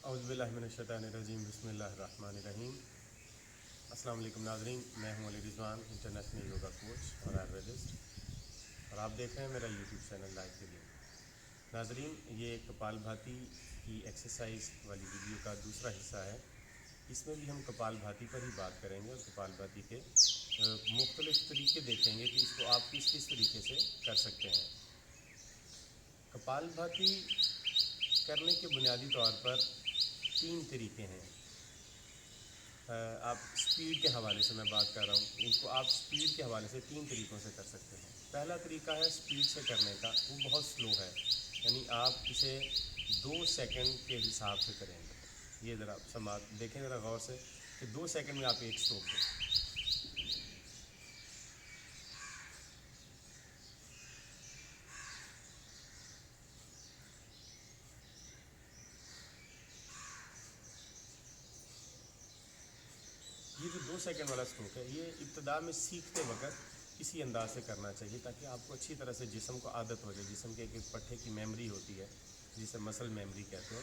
اعوذ باللہ من الشیطان الرجیم بسم اللہ الرحمن الرحیم۔ السلام علیکم ناظرین، میں ہوں علی رضوان، انٹرنیشنل یوگا کوچ اور آیوریدسٹ، اور آپ دیکھ رہے ہیں میرا یوٹیوب چینل لائف ریلیو۔ ناظرین، یہ کپال بھاتی کی ایکسرسائز والی ویڈیو کا دوسرا حصہ ہے۔ اس میں بھی ہم کپال بھاتی پر ہی بات کریں گے اور کپال بھاتی کے مختلف طریقے دیکھیں گے کہ اس کو آپ کس کس طریقے سے کر سکتے ہیں۔ کپال بھاتی کرنے کے بنیادی طور پر 3 طریقے ہیں۔ آپ سپیڈ کے حوالے سے میں بات کر رہا ہوں، ان کو آپ سپیڈ کے حوالے سے 3 طریقوں سے کر سکتے ہیں۔ پہلا طریقہ ہے سپیڈ سے کرنے کا، وہ بہت سلو ہے، یعنی آپ اسے 2 سیکنڈ کے حساب سے کریں گے۔ یہ ذرا سماعت دیکھیں ذرا غور سے کہ 2 سیکنڈ میں آپ ایک اسٹروک دیں۔ یہ جو 2 سیکنڈ والا اسٹروک ہے، یہ ابتدا میں سیکھتے وقت کسی انداز سے کرنا چاہیے تاکہ آپ کو اچھی طرح سے جسم کو عادت ہو جائے۔ جسم کے ایک پٹھے کی میموری ہوتی ہے جسے مسل میموری کہتے ہیں،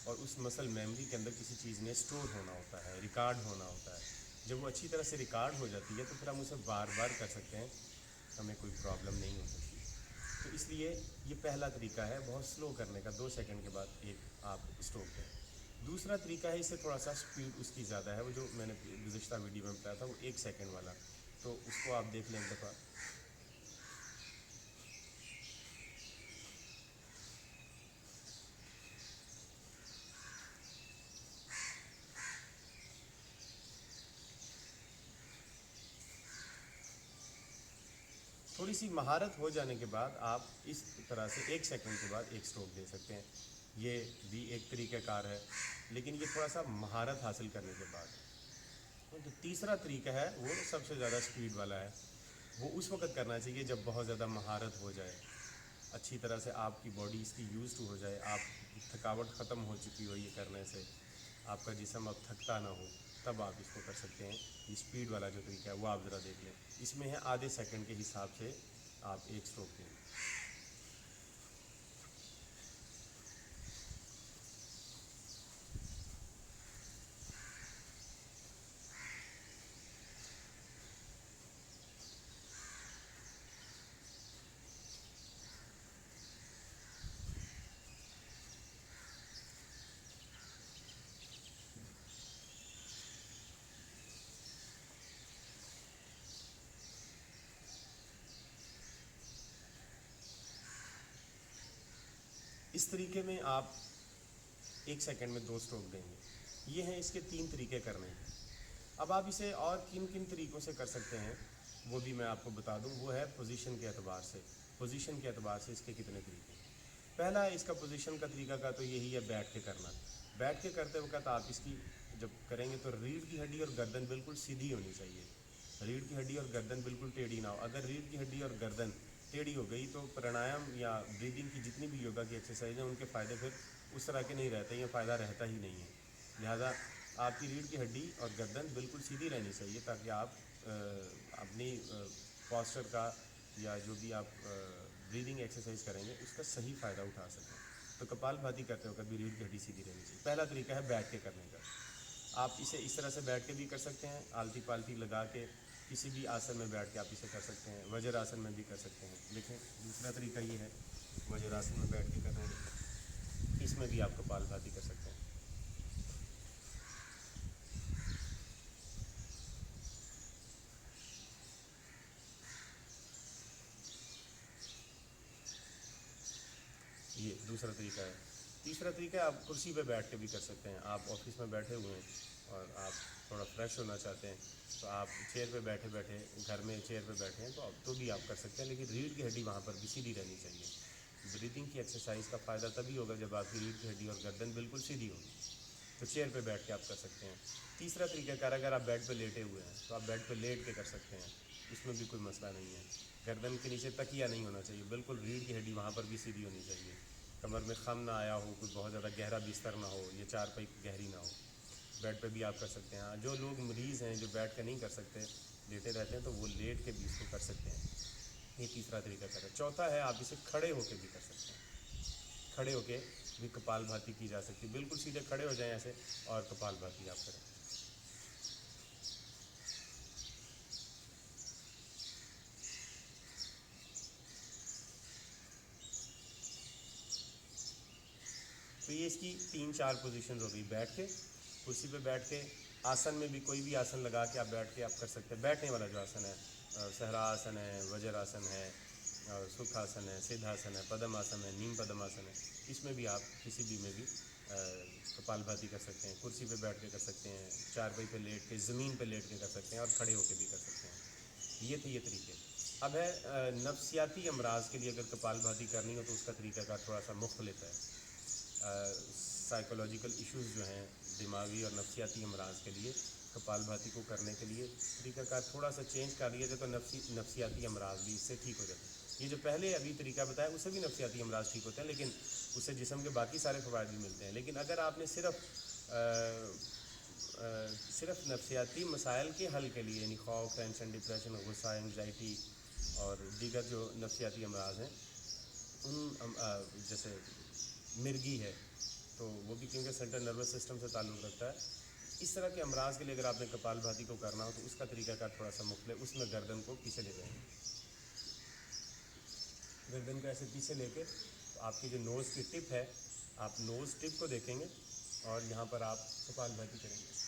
اور اس مسل میموری کے اندر کسی چیز نے اسٹور ہونا ہوتا ہے، ریکارڈ ہونا ہوتا ہے۔ جب وہ اچھی طرح سے ریکارڈ ہو جاتی ہے تو پھر ہم اسے بار بار کر سکتے ہیں، ہمیں کوئی پرابلم نہیں ہو سکتی۔ تو اس لیے یہ پہلا طریقہ ہے بہت سلو کرنے کا، 2 سیکنڈ کے بعد ایک آپ اسٹروک دیں۔ دوسرا طریقہ ہے، اس سے تھوڑا سا سپیڈ اس کی زیادہ ہے، وہ جو میں نے گزشتہ ویڈیو میں بتایا تھا وہ 1 سیکنڈ والا، تو اس کو آپ دیکھ لیں ایک دفعہ۔ تھوڑی سی مہارت ہو جانے کے بعد آپ اس طرح سے 1 سیکنڈ کے بعد ایک اسٹروک دے سکتے ہیں۔ یہ بھی ایک طریقہ کار ہے، لیکن یہ تھوڑا سا مہارت حاصل کرنے کے بعد۔ جو تیسرا طریقہ ہے وہ سب سے زیادہ سپیڈ والا ہے، وہ اس وقت کرنا چاہیے جب بہت زیادہ مہارت ہو جائے، اچھی طرح سے آپ کی باڈی اس کی یوزڈ ہو جائے، آپ تھکاوٹ ختم ہو چکی ہو یہ کرنے سے، آپ کا جسم اب تھکتا نہ ہو، تب آپ اس کو کر سکتے ہیں۔ یہ سپیڈ والا جو طریقہ ہے وہ آپ ذرا دیکھ لیں، اس میں ہے آدھے سیکنڈ کے حساب سے آپ ایک اسٹروک دیں۔ اس طریقے میں آپ 1 سیکنڈ میں 2 اسٹروک دیں گے۔ یہ ہیں اس کے 3 طریقے کرنے کے۔ اب آپ اسے اور کن کن طریقوں سے کر سکتے ہیں وہ بھی میں آپ کو بتا دوں۔ وہ ہے پوزیشن کے اعتبار سے، پوزیشن کے اعتبار سے اس کے کتنے طریقے ہیں۔ پہلا ہے اس کا پوزیشن کا طریقہ کا تو یہی ہے بیٹھ کے کرنا۔ بیٹھ کے کرتے وقت آپ اس کی جب کریں گے تو ریڑھ کی ہڈی اور گردن بالکل سیدھی ہونی چاہیے، ریڑھ کی ہڈی اور گردن بالکل ٹیڑھی نہ ہو۔ اگر ریڑھ کی ہڈی اور گردن ٹیڑھی ہو گئی تو پرانایام یا بریدنگ کی جتنی بھی یوگا کی ایکسرسائز ہیں ان کے فائدے پھر اس طرح کے نہیں رہتے، یہ فائدہ رہتا ہی نہیں ہے۔ لہذا آپ کی ریڑھ کی ہڈی اور گردن بالکل سیدھی رہنی چاہیے تاکہ آپ اپنی پاسچر کا یا جو بھی آپ بریدنگ ایکسرسائز کریں گے اس کا صحیح فائدہ اٹھا سکیں۔ تو کپال بھاتی کرتے وقت بھی ریڑھ کی ہڈی سیدھی رہنی چاہیے۔ پہلا طریقہ ہے بیٹھ کے کرنے کا۔ آپ اسے اس طرح سے بیٹھ کے بھی کر سکتے ہیں، آلتی پالتی لگا کے کسی بھی آسن میں بیٹھ کے آپ اسے کر سکتے ہیں، وجر آسن میں بھی کر سکتے ہیں۔ دیکھیں دوسرا طریقہ یہ ہے وجر آسن میں بیٹھ کے کریں گے، اس میں بھی آپ کپال بھاتی کر سکتے ہیں۔ یہ دوسرا طریقہ ہے۔ تیسرا طریقہ ہے آپ کرسی پہ بیٹھ کے بھی کر سکتے ہیں۔ آپ آفس میں بیٹھے ہوئے ہیں اور آپ تھوڑا فریش ہونا چاہتے ہیں تو آپ چیئر پہ بیٹھے بیٹھے، گھر میں چیئر پہ بیٹھے ہیں تو بھی آپ کر سکتے ہیں، لیکن ریڑھ کی ہڈی وہاں پر بھی سیدھی رہنی چاہیے۔ بریدنگ کی ایکسرسائز کا فائدہ تبھی ہوگا جب آپ کی ریڑھ کی ہڈی اور گردن بالکل سیدھی ہوگی، تو چیئر پہ بیٹھ کے آپ کر سکتے ہیں۔ تیسرا طریقہ کار اگر آپ بیڈ پہ لیٹے ہوئے ہیں تو آپ بیڈ پہ لیٹ کے کر سکتے ہیں، اس میں بھی کوئی مسئلہ نہیں ہے۔ گردن کے نیچے تکیہ نہیں ہونا چاہیے، بالکل ریڑھ کی ہڈی وہاں پر بھی سیدھی ہونی چاہیے، کمر میں خم نہ آیا ہو، کوئی بہت زیادہ گہرا بستر نہ ہو، یہ چارپائی گہری نہ ہو۔ بیڈ پہ بھی آپ کر سکتے ہیں۔ جو لوگ مریض ہیں جو بیٹھ کے نہیں کر سکتے، لیٹے رہتے ہیں، تو وہ لیٹ کے بھی اس کو کر سکتے ہیں۔ یہ تیسرا طریقہ کار ہے۔ چوتھا ہے آپ اسے کھڑے ہو کے بھی کر سکتے ہیں، کھڑے ہو کے بھی کپال بھاتی کی جا سکتی ہے. بالکل سیدھے کھڑے ہو جائیں ایسے اور کپال بھاتی آپ کریں. تو یہ اس کی 3-4 پوزیشن ہو گئی. بیٹھ کے کرسی پہ بیٹھ کے آسن میں بھی کوئی بھی آسن لگا کے آپ بیٹھ کے آپ کر سکتے ہیں. بیٹھنے والا جو آسن ہے سہرا آسن ہے, وجر آسن ہے, اور سکھ آسن ہے, سدھ آسن ہے, پدم آسن ہے, نیم پدم آسن ہے, اس میں بھی آپ کسی بھی میں بھی کپال بھاتی کر سکتے ہیں. کرسی پہ بیٹھ کے کر سکتے ہیں, چارپائی پہ لیٹ کے, زمین پہ لیٹ کے کر سکتے ہیں, اور کھڑے ہو کے بھی کر سکتے ہیں. یہ تھے یہ طریقے. اب ہے نفسیاتی امراض کے لیے اگر کپال بھاتی کرنی ہو تو اس کا طریقہ کار تھوڑا سا مختلف ہے. سائیکولوجیکل ایشوز جو ہیں دماغی اور نفسیاتی امراض کے لیے کپال بھاتی کو کرنے کے لیے طریقہ کار تھوڑا سا چینج کر لیا جائے تو نفسیاتی امراض بھی اس سے ٹھیک ہو جاتے ہیں. یہ جو پہلے ابھی طریقہ بتایا اس سے بھی نفسیاتی امراض ٹھیک ہوتے ہیں, لیکن اس سے جسم کے باقی سارے فوائد بھی ملتے ہیں. لیکن اگر آپ نے صرف نفسیاتی مسائل کے حل کے لیے, یعنی خوف, ٹینشن, ڈپریشن, غصہ, انگزائٹی اور دیگر جو نفسیاتی امراض ہیں ان جیسے مرگی ہے تو وہ بھی کیونکہ سینٹرل نروس سسٹم سے تعلق رکھتا ہے, اس طرح کے امراض کے لیے اگر آپ نے کپال بھاتی کو کرنا ہو تو اس کا طریقہ کار تھوڑا سا مختلف. اس میں گردن کو پیچھے لے جائیں گے, گردن کو ایسے پیچھے لے کے آپ کی جو نوز کی ٹپ ہے آپ نوز ٹپ کو دیکھیں گے اور یہاں پر آپ کپال بھاتی کریں گے.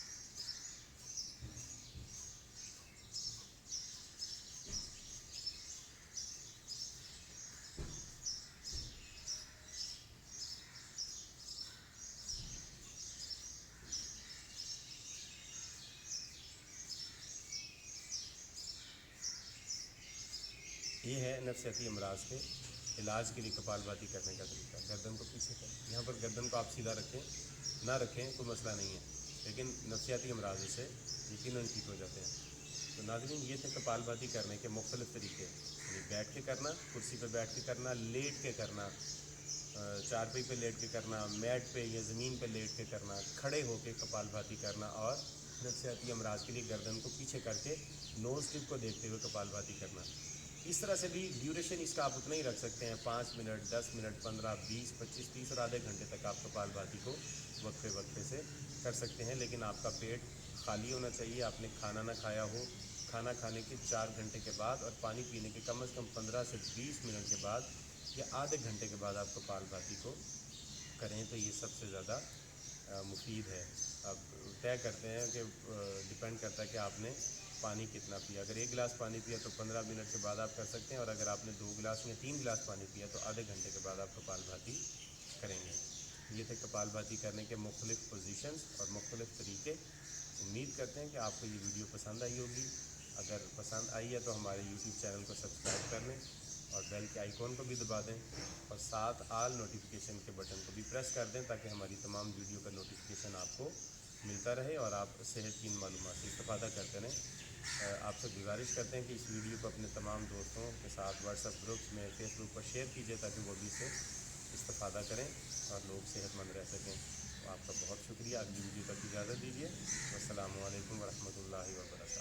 یہ ہے نفسیاتی امراض کے علاج کے لیے کپال بھاتی کرنے کا طریقہ. گردن کو پیچھے کریں, یہاں پر گردن کو آپ سیدھا رکھیں, نہ رکھیں کوئی مسئلہ نہیں ہے, لیکن نفسیاتی امراض اس سے یقیناً ٹھیک ہو جاتے ہیں. تو ناظرین یہ تھے کپال بھاتی کرنے کے مختلف طریقے, یعنی بیٹھ کے کرنا, کرسی پہ بیٹھ کے کرنا, لیٹ کے کرنا, چارپائی پہ لیٹ کے کرنا, میٹ پہ یا زمین پہ لیٹ کے کرنا, کھڑے ہو کے کپال بھاتی کرنا, اور نفسیاتی امراض کے لیے گردن کو پیچھے کر کے نوز ٹپ کو دیکھتے ہوئے کپال بھاتی کرنا. اس طرح سے بھی ڈیوریشن اس کا آپ اتنا ہی رکھ سکتے ہیں, 5 منٹ, 10 منٹ, 15, 20, 25, 30 اور آدھے گھنٹے تک آپ کپال بھاتی کو وقفے وقفے سے کر سکتے ہیں. لیکن آپ کا پیٹ خالی ہونا چاہیے, آپ نے کھانا نہ کھایا ہو, کھانا کھانے کے 4 گھنٹے کے بعد, اور پانی پینے کے کم از کم 15 سے 20 منٹ کے بعد یا آدھے گھنٹے کے بعد آپ کپال بھاتی کو کریں تو یہ سب سے زیادہ مفید ہے. اب طے کرتے ہیں کہ ڈپینڈ کرتا ہے کہ آپ نے پانی کتنا پیا. اگر 1 گلاس پانی پیا تو 15 منٹ کے بعد آپ کر سکتے ہیں, اور اگر آپ نے 2 گلاس یا 3 گلاس پانی پیا تو آدھے گھنٹے کے بعد آپ کپال بھاتی کریں گے. یہ تھے کپال بھاتی کرنے کے مختلف پوزیشنز اور مختلف طریقے. امید کرتے ہیں کہ آپ کو یہ ویڈیو پسند آئی ہوگی. اگر پسند آئی ہے تو ہمارے یوٹیوب چینل کو سبسکرائب کر لیں اور بیل کے آئیکن کو بھی دبا دیں, اور ساتھ آل نوٹیفیکیشن کے بٹن کو بھی پریس کر دیں تاکہ ہماری تمام ویڈیو کا نوٹیفیکیشن آپ کو ملتا رہے اور آپ صحت کی ان معلومات سے استفادہ کرتے رہیں. آپ سے گزارش کرتے ہیں کہ اس ویڈیو کو اپنے تمام دوستوں کے ساتھ واٹس ایپ گروپس میں, فیس بک پر شیئر کیجیے تاکہ وہ بھی اس سے استفادہ کریں اور لوگ صحت مند رہ سکیں. تو آپ کا بہت شکریہ. اگلی ویڈیو تک اجازت دیجیے. السلام علیکم ورحمۃ اللہ وبرکاتہ.